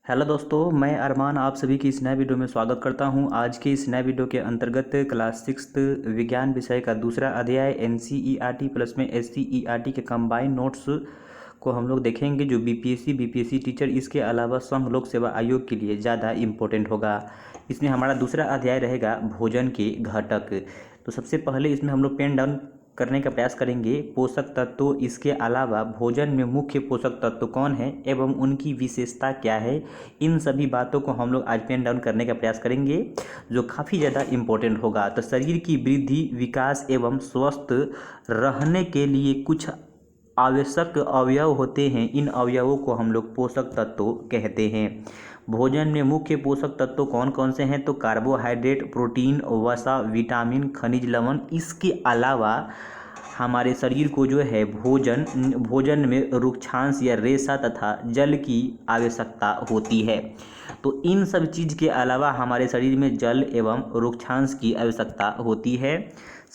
Hello दोस्तों, मैं अरमान आप सभी की इस नए वीडियो में स्वागत करता हूं। आज के इस नए वीडियो के अंतर्गत क्लास 6 विज्ञान विषय का दूसरा अध्याय एनसीईआरटी प्लस में एससीईआरटी के कंबाइंड नोट्स को हम लोग देखेंगे, जो बीपीएससी टीचर इसके अलावा संघ लोक सेवा आयोग के लिए ज़्यादा इम्पोर्टेंट होगा। इसमें हमारा दूसरा अध्याय रहेगा भोजन के घटक। तो सबसे पहले इसमें हम लोग पेन डाउन करने का प्रयास करेंगे पोषक तत्व, इसके अलावा भोजन में मुख्य पोषक तत्व कौन है एवं उनकी विशेषता क्या है। इन सभी बातों को हम लोग आज पेन डाउन करने का प्रयास करेंगे, जो काफ़ी ज़्यादा इम्पोर्टेंट होगा। तो शरीर की वृद्धि, विकास एवं स्वस्थ रहने के लिए कुछ आवश्यक अवयव होते हैं। इन अवयवों को हम लोग पोषक तत्व कहते हैं। भोजन में मुख्य पोषक तत्व कौन कौन से हैं? तो कार्बोहाइड्रेट, प्रोटीन, वसा, विटामिन, खनिज लवण। इसके अलावा हमारे शरीर को जो है भोजन में रुक्षांश या रेशा तथा जल की आवश्यकता होती है। तो इन सब चीज़ के अलावा हमारे शरीर में जल एवं रुक्षांश की आवश्यकता होती है।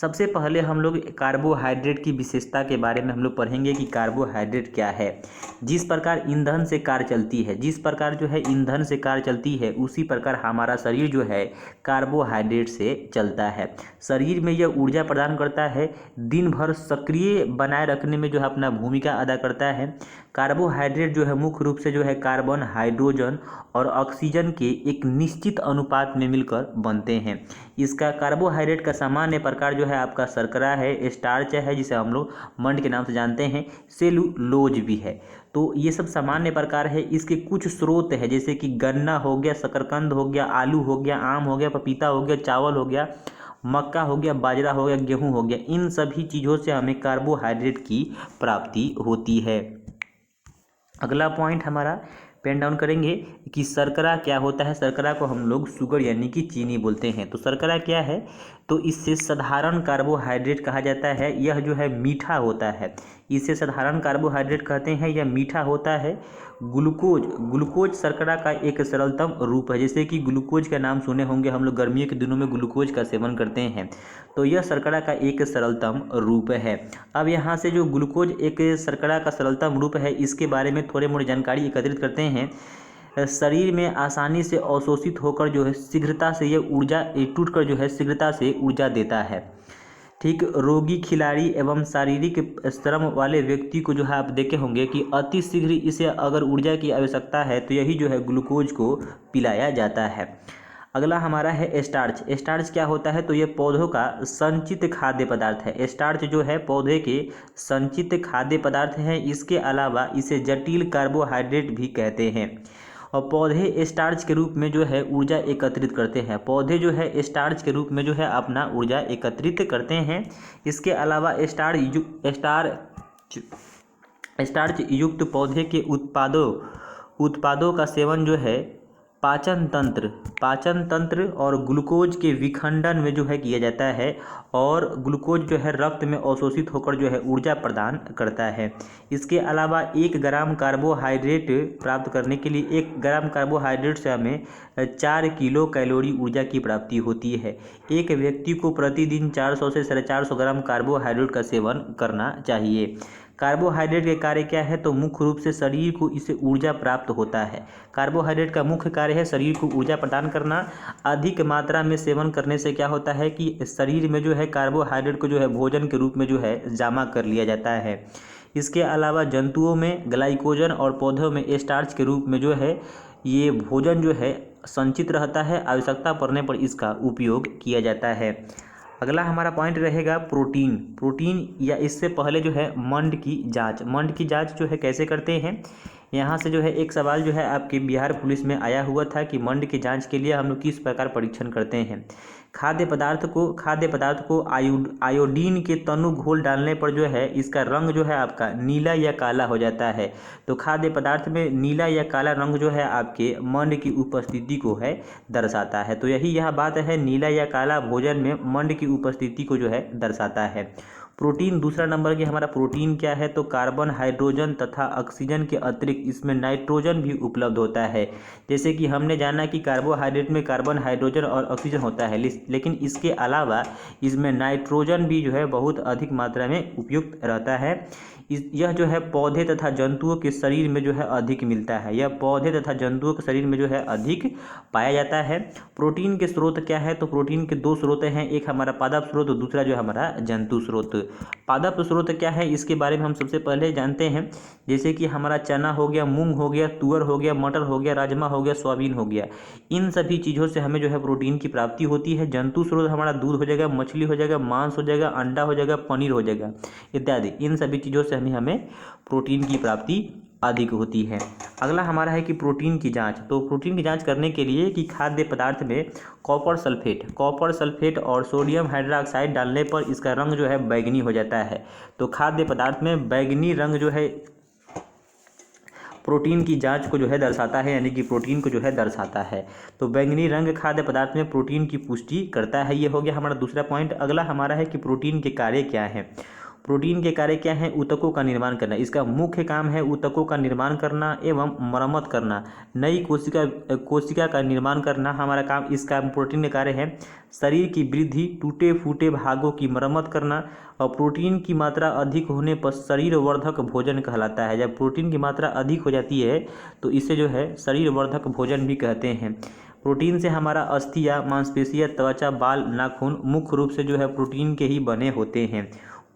सबसे पहले हम लोग कार्बोहाइड्रेट की विशेषता के बारे में हम लोग पढ़ेंगे कि कार्बोहाइड्रेट क्या है। जिस प्रकार ईंधन से कार चलती है, जिस प्रकार जो है ईंधन से कार चलती है, उसी प्रकार हमारा शरीर जो है कार्बोहाइड्रेट से चलता है। शरीर में यह ऊर्जा प्रदान करता है, दिन भर सक्रिय बनाए रखने में जो है अपना भूमिका अदा करता है। कार्बोहाइड्रेट जो है मुख्य रूप से जो है कार्बन, हाइड्रोजन और ऑक्सीजन के एक निश्चित अनुपात में मिलकर बनते हैं। इसका कार्बोहाइड्रेट का सामान्य प्रकार जो है आपका शर्करा है, स्टार्च है जिसे हम लोग मंड के नाम से जानते हैं, सेलुलोज भी है। तो ये सब सामान्य प्रकार है। इसके कुछ स्रोत है, जैसे कि गन्ना हो गया, शकरकंद हो गया, आलू हो गया, आम हो गया, पपीता हो गया, चावल हो गया, मक्का हो गया, बाजरा हो गया, गेहूं हो गया। इन सभी चीज़ों से हमें कार्बोहाइड्रेट की प्राप्ति होती है। अगला पॉइंट हमारा पेन डाउन करेंगे कि शर्करा क्या होता है। शर्करा को हम लोग शुगर यानी कि चीनी बोलते हैं। तो शर्करा क्या है? तो इससे साधारण कार्बोहाइड्रेट कहा जाता है। यह जो है मीठा होता है, इसे साधारण कार्बोहाइड्रेट कहते हैं। यह मीठा होता है। ग्लूकोज शर्करा का एक सरलतम रूप है। जैसे कि ग्लूकोज का नाम सुने होंगे, हम लोग गर्मियों के दिनों में ग्लूकोज का सेवन करते हैं। तो यह शर्करा का एक सरलतम रूप है। अब यहाँ से जो ग्लूकोज एक शर्करा का सरलतम रूप है, इसके बारे में थोड़े मोड़े जानकारी एकत्रित करते हैं। शरीर में आसानी से अवशोषित होकर जो है शीघ्रता से यह ऊर्जा टूट कर जो है शीघ्रता से ऊर्जा देता है। ठीक, रोगी, खिलाड़ी एवं शारीरिक श्रम वाले व्यक्ति को जो है आप देखे होंगे कि अति शीघ्र इसे अगर ऊर्जा की आवश्यकता है तो यही जो है ग्लूकोज को पिलाया जाता है। अगला हमारा है स्टार्च। स्टार्च क्या होता है? तो ये पौधों का संचित खाद्य पदार्थ है। स्टार्च जो है पौधे के संचित खाद्य पदार्थ है। इसके अलावा इसे जटिल कार्बोहाइड्रेट भी कहते हैं। और पौधे स्टार्च के रूप में जो है ऊर्जा एकत्रित करते हैं। पौधे जो है स्टार्च के रूप में जो है अपना ऊर्जा एकत्रित करते हैं। इसके अलावा स्टार्च युक्त पौधे के उत्पादों का सेवन जो है पाचन तंत्र और ग्लूकोज के विखंडन में जो है किया जाता है। और ग्लूकोज जो है रक्त में अवशोषित होकर जो है ऊर्जा प्रदान करता है। इसके अलावा 1 ग्राम कार्बोहाइड्रेट प्राप्त करने के लिए 1 ग्राम कार्बोहाइड्रेट से हमें 4 किलो कैलोरी ऊर्जा की प्राप्ति होती है। एक व्यक्ति को प्रतिदिन 400 से 450 ग्राम कार्बोहाइड्रेट का सेवन करना चाहिए। कार्बोहाइड्रेट के कार्य क्या है? तो मुख्य रूप से शरीर को इससे ऊर्जा प्राप्त होता है। कार्बोहाइड्रेट का मुख्य कार्य है शरीर को ऊर्जा प्रदान करना। अधिक मात्रा में सेवन करने से क्या होता है कि शरीर में जो है कार्बोहाइड्रेट को जो है भोजन के रूप में जो है जमा कर लिया जाता है। इसके अलावा जंतुओं में ग्लाइकोजन और पौधों में स्टार्च के रूप में जो है ये भोजन जो है संचित रहता है। आवश्यकता पड़ने पर इसका उपयोग किया जाता है। अगला हमारा पॉइंट रहेगा प्रोटीन या इससे पहले जो है मंड की जांच जो है कैसे करते हैं। यहाँ से जो है एक सवाल जो है आपके बिहार पुलिस में आया हुआ था कि मंड की जांच के लिए हम लोग किस प्रकार परीक्षण करते हैं। खाद्य पदार्थ को आयोडीन के तनु घोल डालने पर जो है इसका रंग जो है आपका नीला या काला हो जाता है। तो खाद्य पदार्थ में नीला या काला रंग जो है आपके मंड की उपस्थिति को है दर्शाता है। तो यही यह बात है, नीला या काला भोजन में मंड की उपस्थिति को जो है दर्शाता है। प्रोटीन, दूसरा नंबर की हमारा प्रोटीन क्या है? तो कार्बन, हाइड्रोजन तथा ऑक्सीजन के अतिरिक्त इसमें नाइट्रोजन भी उपलब्ध होता है। जैसे कि हमने जाना कि कार्बोहाइड्रेट में कार्बन, हाइड्रोजन और ऑक्सीजन होता है, लेकिन इसके अलावा इसमें नाइट्रोजन भी जो है बहुत अधिक मात्रा में उपयुक्त रहता है। यह जो है पौधे तथा जंतुओं के शरीर में जो है अधिक मिलता है। यह पौधे तथा जंतुओं के शरीर में जो है अधिक पाया जाता है। प्रोटीन के स्रोत क्या है? तो प्रोटीन के दो स्रोत हैं, एक हमारा पादप स्रोत और दूसरा जो है हमारा जंतु स्रोत। पादप स्रोत क्या है इसके बारे में हम सबसे पहले जानते हैं। जैसे कि हमारा चना हो गया, मूंग हो गया, तुअर हो गया, मटर हो गया, राजमा हो गया, सोयाबीन हो गया, इन सभी चीज़ों से हमें जो है प्रोटीन की प्राप्ति होती है। जंतु स्रोत हमारा दूध हो जाएगा, मछली हो जाएगा, मांस हो जाएगा, अंडा हो जाएगा, पनीर हो जाएगा इत्यादि। इन सभी चीज़ों से हमें प्रोटीन की प्राप्ति अधिक होती है। अगला हमारा है कि प्रोटीन की जांच। तो प्रोटीन की जांच करने के लिए कि खाद्य पदार्थ में कॉपर सल्फेट और सोडियम हाइड्रोक्साइड डालने पर इसका रंग जो है बैंगनी हो जाता है। तो खाद्य पदार्थ में बैंगनी रंग जो है प्रोटीन की जांच को जो है दर्शाता है, यानी कि प्रोटीन को जो है दर्शाता है। तो बैंगनी रंग खाद्य पदार्थ में प्रोटीन की पुष्टि करता है। ये हो गया हमारा दूसरा पॉइंट। अगला हमारा है कि प्रोटीन के कार्य क्या हैं। प्रोटीन के कार्य क्या हैं? ऊतकों का निर्माण करना। इसका मुख्य काम है ऊतकों का निर्माण करना एवं मरम्मत करना। नई कोशिका का निर्माण करना हमारा काम, इसका प्रोटीन का कार्य है। शरीर की वृद्धि, टूटे फूटे भागों की मरम्मत करना। और प्रोटीन की मात्रा अधिक होने पर शरीर वर्धक भोजन कहलाता है। जब प्रोटीन की मात्रा अधिक हो जाती है तो इसे जो है शरीर वर्धक भोजन भी कहते हैं। प्रोटीन से हमारा अस्थियाँ, मांसपेशियाँ, त्वचा, बाल, नाखून मुख्य रूप से जो है प्रोटीन के ही बने होते हैं।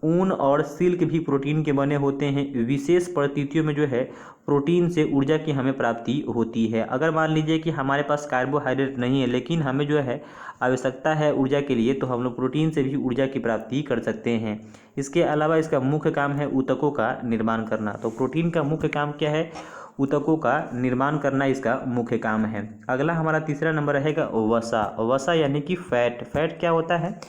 ऊन और सिल्क भी प्रोटीन के बने होते हैं। विशेष परिस्थितियों में जो है प्रोटीन से ऊर्जा की हमें प्राप्ति होती है। अगर मान लीजिए कि हमारे पास कार्बोहाइड्रेट नहीं है लेकिन हमें जो है आवश्यकता है ऊर्जा के लिए, तो हम लोग प्रोटीन से भी ऊर्जा की प्राप्ति कर सकते हैं। इसके अलावा इसका मुख्य काम है ऊतकों का निर्माण करना। तो प्रोटीन का मुख्य काम क्या है? ऊतकों का निर्माण करना इसका मुख्य काम है। अगला हमारा तीसरा नंबर रहेगा वसा यानी कि फैट क्या होता है?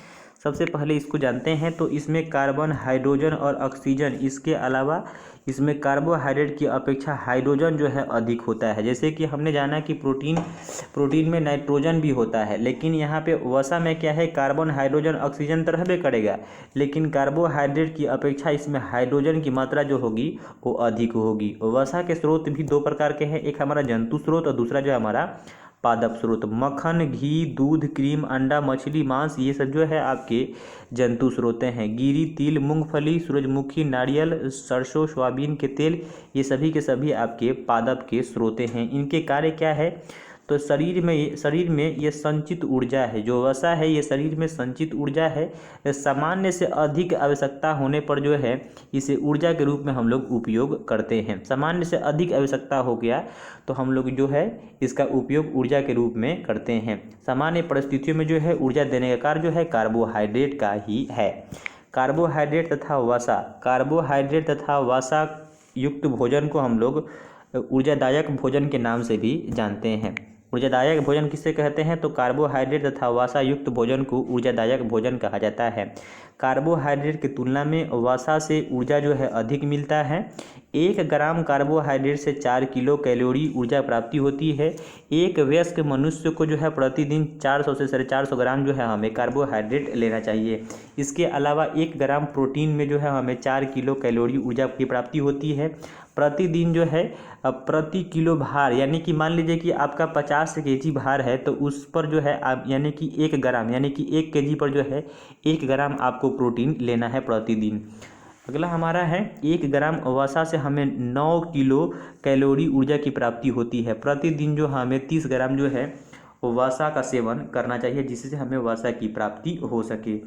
सबसे पहले इसको जानते हैं। तो इसमें कार्बन, हाइड्रोजन और ऑक्सीजन, इसके अलावा इसमें कार्बोहाइड्रेट की अपेक्षा हाइड्रोजन जो है अधिक होता है। जैसे कि हमने जाना कि प्रोटीन में नाइट्रोजन भी होता है, लेकिन यहाँ पे वसा में क्या है? कार्बन, हाइड्रोजन, ऑक्सीजन तो रहबे करेगा, लेकिन कार्बोहाइड्रेट की अपेक्षा इसमें हाइड्रोजन की मात्रा जो होगी वो अधिक होगी। वसा के स्रोत भी दो प्रकार के हैं, एक हमारा जंतु स्रोत और दूसरा जो है हमारा पादप स्रोत। मक्खन, घी, दूध, क्रीम, अंडा, मछली, मांस, ये सब जो है आपके जंतु स्रोत हैं। गिरी, तिल, मूंगफली, सूरजमुखी, नारियल, सरसों, सोयाबीन के तेल, ये सभी के सभी आपके पादप के स्रोत हैं। इनके कार्य क्या है? तो शरीर में ये संचित ऊर्जा है। जो वसा है ये शरीर में संचित ऊर्जा है। सामान्य से अधिक आवश्यकता होने पर जो है इसे ऊर्जा के रूप में हम लोग उपयोग करते हैं। सामान्य से अधिक आवश्यकता हो गया तो हम लोग जो है इसका उपयोग ऊर्जा के रूप में करते हैं। सामान्य परिस्थितियों में जो है ऊर्जा देने का कार्य जो है कार्बोहाइड्रेट का ही है। कार्बोहाइड्रेट तथा वसा युक्त भोजन को हम लोग ऊर्जादायक भोजन के नाम से भी जानते हैं। ऊर्जादायक भोजन किसे कहते हैं? तो कार्बोहाइड्रेट तथा वसा युक्त भोजन को ऊर्जादायक भोजन कहा जाता है। कार्बोहाइड्रेट की तुलना में वसा से ऊर्जा जो है अधिक मिलता है। 1 ग्राम कार्बोहाइड्रेट से 4 किलो कैलोरी ऊर्जा प्राप्ति होती है। एक वयस्क मनुष्य को जो है प्रतिदिन 400 से 450 ग्राम जो है हमें कार्बोहाइड्रेट लेना चाहिए। इसके अलावा 1 ग्राम प्रोटीन में जो है हमें 4 किलो कैलोरी ऊर्जा की प्राप्ति होती है। प्रतिदिन जो है प्रति किलो भार, यानी कि मान लीजिए कि आपका 50 केजी भार है तो उस पर जो है आप यानी कि 1 ग्राम यानी कि 1 केजी पर जो है 1 ग्राम आपको प्रोटीन लेना है प्रतिदिन। अगला हमारा है 1 ग्राम वसा से हमें 9 किलो कैलोरी ऊर्जा की प्राप्ति होती है। प्रतिदिन जो हमें 30 ग्राम जो है वसा का सेवन करना चाहिए जिससे हमें वसा की प्राप्ति हो सके।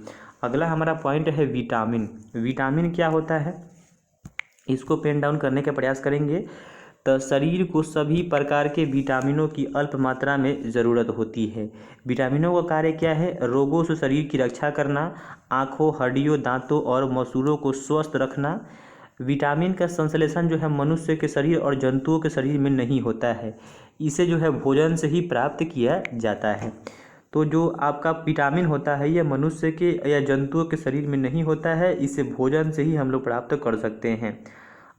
अगला हमारा पॉइंट है विटामिन क्या होता है? इसको पेन डाउन करने का प्रयास करेंगे। तो शरीर को सभी प्रकार के विटामिनों की अल्प मात्रा में ज़रूरत होती है। विटामिनों का कार्य क्या है? रोगों से शरीर की रक्षा करना, आँखों, हड्डियों, दांतों और मसूड़ों को स्वस्थ रखना। विटामिन का संश्लेषण जो है मनुष्य के शरीर और जंतुओं के शरीर में नहीं होता है, इसे जो है भोजन से ही प्राप्त किया जाता है। तो जो आपका विटामिन होता है यह मनुष्य के या जंतुओं के शरीर में नहीं होता है, इसे भोजन से ही हम लोग प्राप्त कर सकते हैं।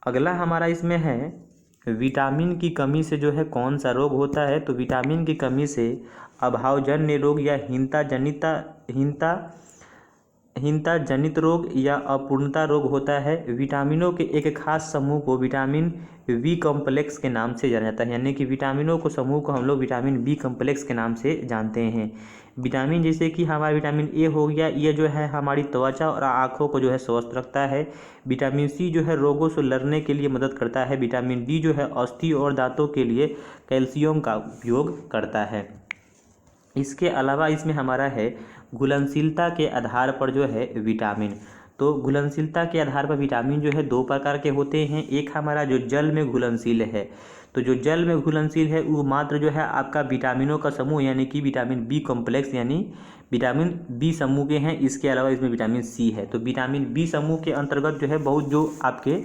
अगला हमारा इसमें है विटामिन की कमी से जो है कौन सा रोग होता है? तो विटामिन की कमी से अभावजन्य रोग या हीनता जनित रोग या अपूर्णता रोग होता है। विटामिनों के एक खास समूह को विटामिन बी कॉम्प्लेक्स के नाम से जाना जाता है, यानी कि विटामिनों को समूह को हम लोग विटामिन बी कॉम्प्लेक्स के नाम से जानते हैं। विटामिन जैसे कि हमारा विटामिन ए हो गया, ये जो है हमारी त्वचा और आँखों को जो है स्वस्थ रखता है। विटामिन सी जो है रोगों से लड़ने के लिए मदद करता है। विटामिन डी जो है अस्थि और दांतों के लिए कैल्शियम का उपयोग करता है। इसके अलावा इसमें हमारा है घुलनशीलता के आधार पर जो है विटामिन। तो घुलनशीलता के आधार पर विटामिन जो है दो प्रकार के होते हैं। एक हमारा जो जल में घुलनशील है, तो जो जल में घुलनशील है वो मात्र जो है आपका विटामिनों का समूह यानी कि विटामिन बी कॉम्प्लेक्स यानी विटामिन बी समूह के हैं। इसके अलावा इसमें विटामिन सी है। तो विटामिन बी समूह के अंतर्गत जो है बहुत जो आपके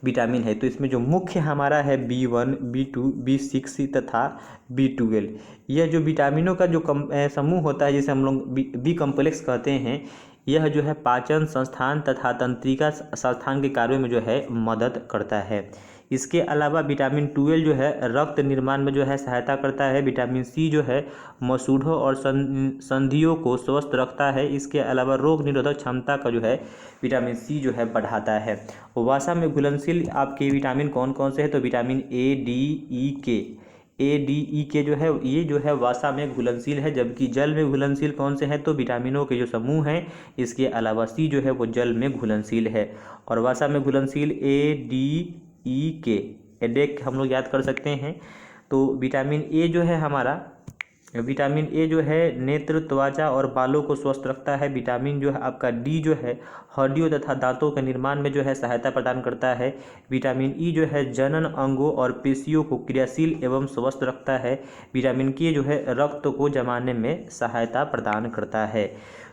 विटामिन है, तो इसमें जो मुख्य हमारा है B1, B2, B6 तथा B12। यह जो विटामिनों का जो समूह होता है जिसे हम लोग बी कॉम्प्लेक्स कहते हैं, यह जो है पाचन संस्थान तथा तंत्रिका संस्थान के कार्यों में जो है मदद करता है। इसके अलावा विटामिन 12 जो है रक्त निर्माण में जो है सहायता करता है। विटामिन सी जो है मसूड़ों और संधियों को स्वस्थ रखता है। इसके अलावा रोग निरोधक क्षमता का जो है विटामिन सी जो है बढ़ाता है। वसा में घुलनशील आपके विटामिन कौन कौन से हैं, तो विटामिन ए डी ई के जो है ये जो है वसा में घुलनशील है। जबकि जल में घुलनशील कौन से हैं, तो विटामिनों के जो समूह हैं। इसके अलावा सी जो है वो जल में घुलनशील है। और वसा में घुलनशील ADE एडेक हम लोग याद कर सकते हैं। तो विटामिन ए जो है हमारा विटामिन ए जो है नेत्र, त्वचा और बालों को स्वस्थ रखता है। विटामिन जो है आपका डी जो है हड्डियों तथा दांतों के निर्माण में जो है सहायता प्रदान करता है। विटामिन ई जो है जनन अंगों और पेशियों को क्रियाशील एवं स्वस्थ रखता है। विटामिन के जो है रक्त को जमाने में सहायता प्रदान करता है।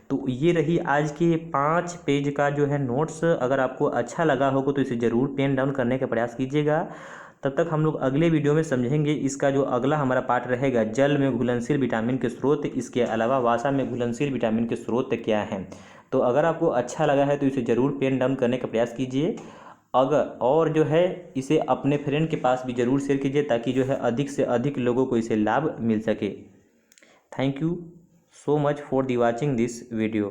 तो ये रही आज के 5 पेज का जो है नोट्स। अगर आपको अच्छा लगा होगा तो इसे ज़रूर पेन डाउन करने का प्रयास कीजिएगा। तब तक हम लोग अगले वीडियो में समझेंगे इसका जो अगला हमारा पार्ट रहेगा, जल में घुलनशील विटामिन के स्रोत। इसके अलावा वसा में घुलनशील विटामिन के स्रोत क्या हैं। तो अगर आपको अच्छा लगा है तो इसे ज़रूर पेन डाउन करने का प्रयास कीजिए। अगर और जो है इसे अपने फ्रेंड के पास भी ज़रूर शेयर कीजिए ताकि जो है अधिक से अधिक लोगों को इसे लाभ मिल सके। Thank you so much for the watching this video.